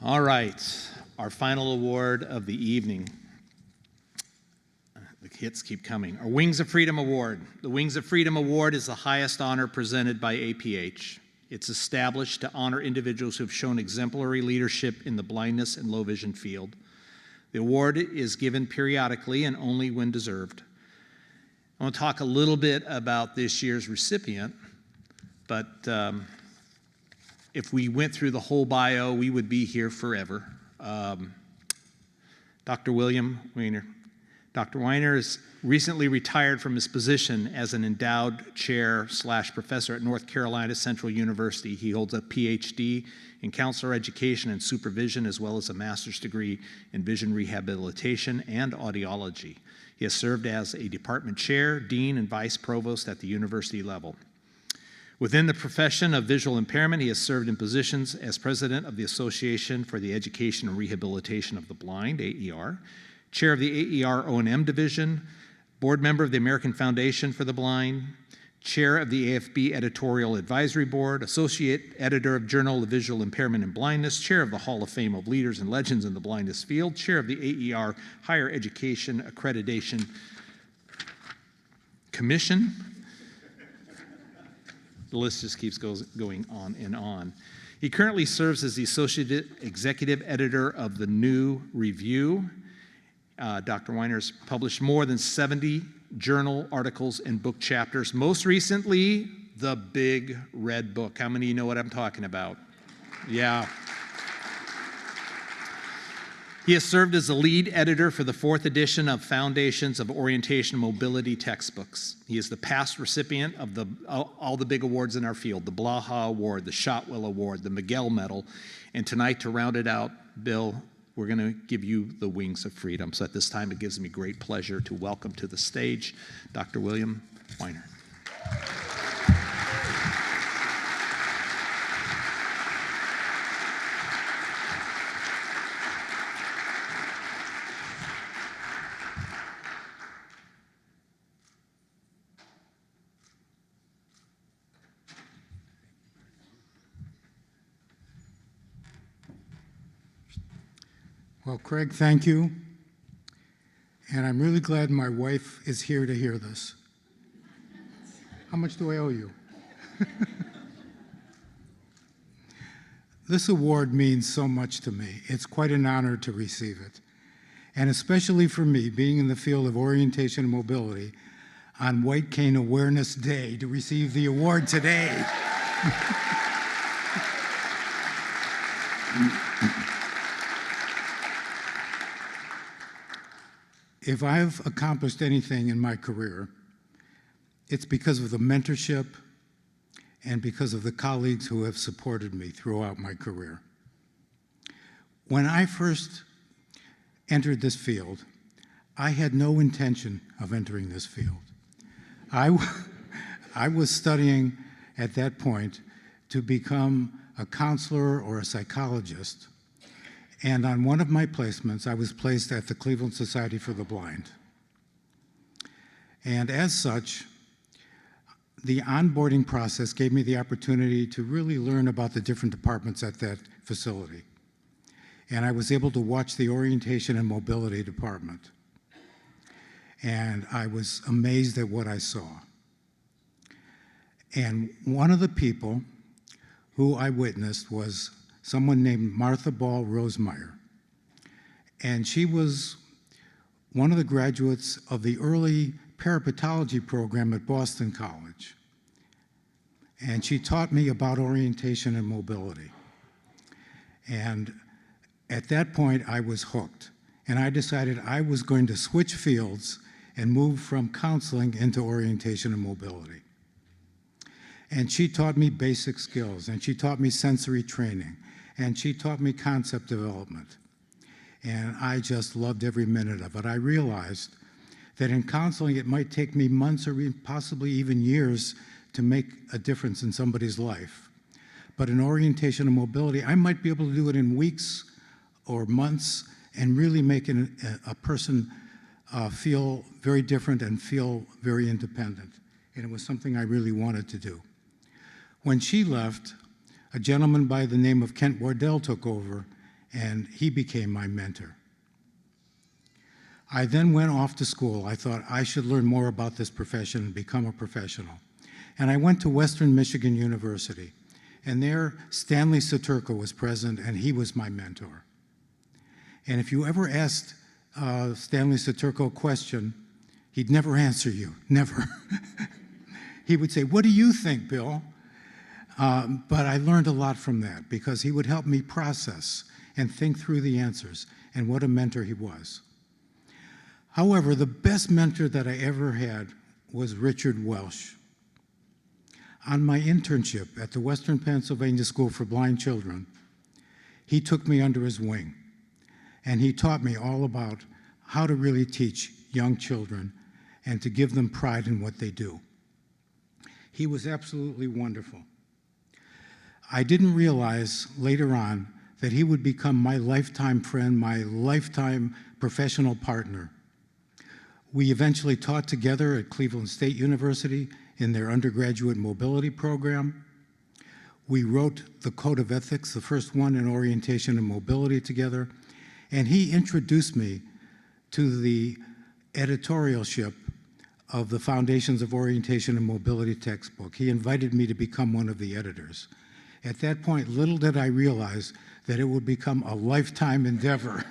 All right, our final award of the evening. The hits keep coming. Our Wings of Freedom Award. The Wings of Freedom Award is the highest honor presented by APH. It's established to honor individuals who have shown exemplary leadership in the blindness and low vision field. The award is given periodically and only when deserved. I want to talk a little bit about this year's recipient, but if we went through the whole bio, we would be here forever. Dr. William Wiener. Dr. Wiener is recently retired from his position as an endowed chair/professor at North Carolina Central University. He holds a PhD in counselor education and supervision, as well as a master's degree in vision rehabilitation and audiology. He has served as a department chair, dean, and vice provost at the university level. Within the profession of visual impairment, he has served in positions as president of the Association for the Education and Rehabilitation of the Blind, AER, chair of the AER O&M division, board member of the American Foundation for the Blind, chair of the AFB Editorial Advisory Board, associate editor of Journal of Visual Impairment and Blindness, chair of the Hall of Fame of Leaders and Legends in the Blindness Field, chair of the AER Higher Education Accreditation Commission. The list just keeps going on and on. He currently serves as the associate executive editor of the New Review. Dr. Wiener has published more than 70 journal articles and book chapters. Most recently, The Big Red Book. How many of you know what I'm talking about? Yeah. He has served as the lead editor for the 4th edition of Foundations of Orientation and Mobility textbooks. He is the past recipient of all the big awards in our field, the Blaha Award, the Shotwell Award, the Miguel Medal, and tonight, to round it out, Bill, we're going to give you the Wings of Freedom. So at this time, it gives me great pleasure to welcome to the stage Dr. William Wiener. Well, Craig, thank you. And I'm really glad my wife is here to hear this. How much do I owe you? This award means so much to me. It's quite an honor to receive it. And especially for me, being in the field of orientation and mobility, on White Cane Awareness Day, to receive the award today. If I've accomplished anything in my career, it's because of the mentorship and because of the colleagues who have supported me throughout my career. When I first entered this field, I had no intention of entering this field. I was studying at that point to become a counselor or a psychologist. And on one of my placements, I was placed at the Cleveland Society for the Blind. And as such, the onboarding process gave me the opportunity to really learn about the different departments at that facility. And I was able to watch the orientation and mobility department. And I was amazed at what I saw. And one of the people who I witnessed was someone named Martha Ball Rosemeyer. And she was one of the graduates of the early parapathology program at Boston College. And she taught me about orientation and mobility. And at that point, I was hooked. And I decided I was going to switch fields and move from counseling into orientation and mobility. And she taught me basic skills, and she taught me sensory training, and she taught me concept development. And I just loved every minute of it. I realized that in counseling, it might take me months or possibly even years to make a difference in somebody's life. But in orientation and mobility, I might be able to do it in weeks or months and really make a person feel very different and feel very independent. And it was something I really wanted to do. When she left, a gentleman by the name of Kent Wardell took over, and he became my mentor. I then went off to school. I thought I should learn more about this profession and become a professional. And I went to Western Michigan University, and there Stanley Saturko was present, and he was my mentor. And if you ever asked Stanley Saturko a question, he'd never answer you, never. He would say, "What do you think, Bill?" But I learned a lot from that because he would help me process and think through the answers, and what a mentor he was. However, the best mentor that I ever had was Richard Welsh. On my internship at the Western Pennsylvania School for Blind Children, he took me under his wing, and he taught me all about how to really teach young children and to give them pride in what they do. He was absolutely wonderful. I didn't realize later on that he would become my lifetime friend, my lifetime professional partner. We eventually taught together at Cleveland State University in their undergraduate mobility program. We wrote the Code of Ethics, the first one in orientation and mobility together, and he introduced me to the editorialship of the Foundations of Orientation and Mobility textbook. He invited me to become one of the editors. At that point, little did I realize that it would become a lifetime endeavor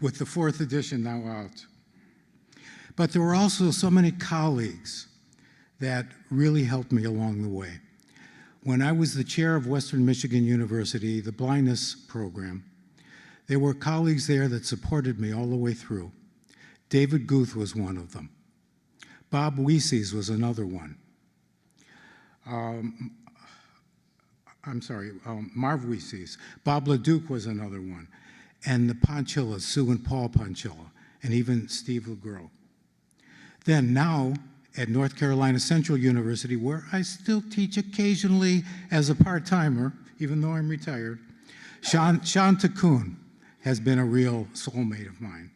with the 4th edition now out. But there were also so many colleagues that really helped me along the way. When I was the chair of Western Michigan University, the blindness program, there were colleagues there that supported me all the way through. David Guth was one of them. Bob Weeses was another one. Marv Weeses. Bob LeDuc was another one. And the Ponchillas, Sue and Paul Ponchilla, and even Steve LeGros. Then now, at North Carolina Central University, where I still teach occasionally as a part-timer, even though I'm retired, Sean Takun has been a real soulmate of mine,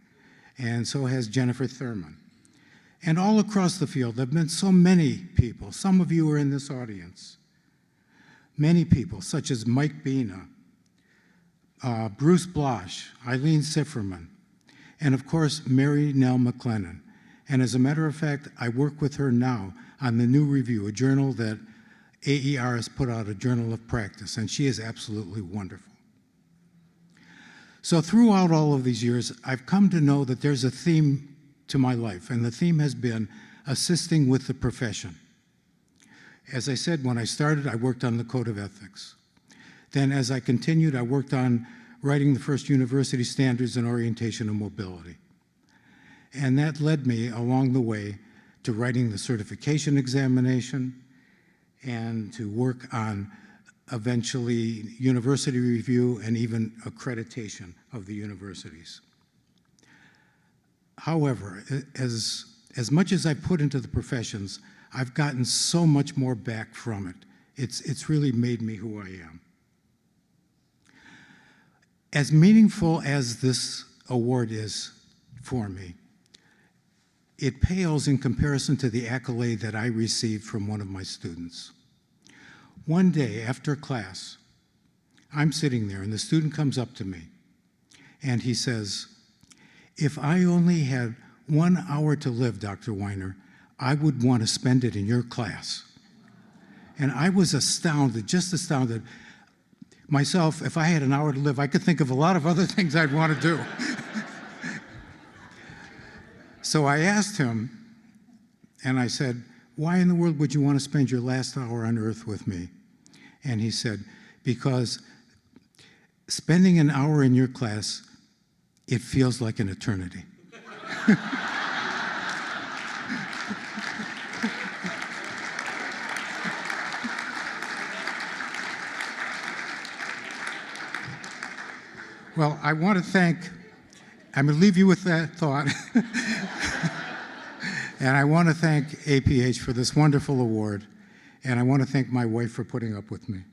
and so has Jennifer Thurman. And all across the field, there have been so many people. Some of you are in this audience. Many people, such as Mike Bina, Bruce Blosh, Eileen Sifferman, and of course, Mary Nell McLennan. And as a matter of fact, I work with her now on the New Review, a journal that AER has put out, a journal of practice, and she is absolutely wonderful. So throughout all of these years, I've come to know that there's a theme to my life, and the theme has been assisting with the profession. As I said, when I started, I worked on the Code of Ethics. Then as I continued, I worked on writing the first university standards in orientation and mobility. And that led me along the way to writing the certification examination and to work on eventually university review and even accreditation of the universities. However, as much as I put into the professions, I've gotten so much more back from it. It's really made me who I am. As meaningful as this award is for me, it pales in comparison to the accolade that I received from one of my students. One day after class, I'm sitting there and the student comes up to me and he says, "If I only had 1 hour to live, Dr. Wiener, I would want to spend it in your class." And I was astounded, just astounded. Myself, if I had an hour to live, I could think of a lot of other things I'd want to do. So I asked him, and I said, "Why in the world would you want to spend your last hour on earth with me?" And he said, "Because spending an hour in your class, it feels like an eternity." Well, I'm going to leave you with that thought. And I want to thank APH for this wonderful award. And I want to thank my wife for putting up with me.